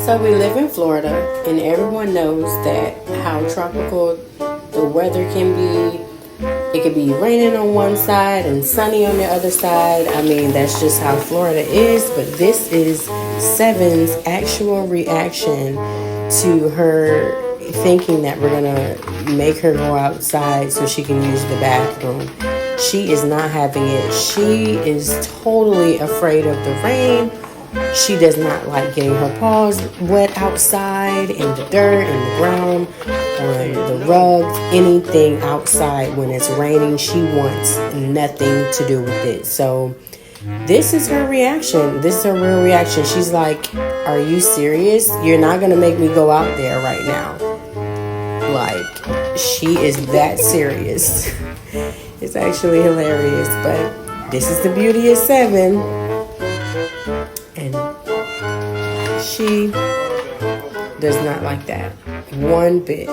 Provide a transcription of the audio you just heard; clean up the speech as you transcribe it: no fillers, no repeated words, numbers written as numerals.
So we live in Florida, and everyone knows that how tropical the weather can be. It could be raining on one side and sunny on the other side. I mean, that's just how Florida is. But this is Seven's actual reaction to her thinking that we're gonna make her go outside so she can use the bathroom. She is not having it. She is totally afraid of the rain. She does not like getting her paws wet outside in the dirt, in the ground, on the rugs, anything outside when it's raining. She wants nothing to do with it. So this is her reaction. This is her real reaction. She's like, are you serious? You're not going to make me go out there right now. Like, she is that serious. It's actually hilarious, but this is the beauty of Seven. And she does not like that one bit.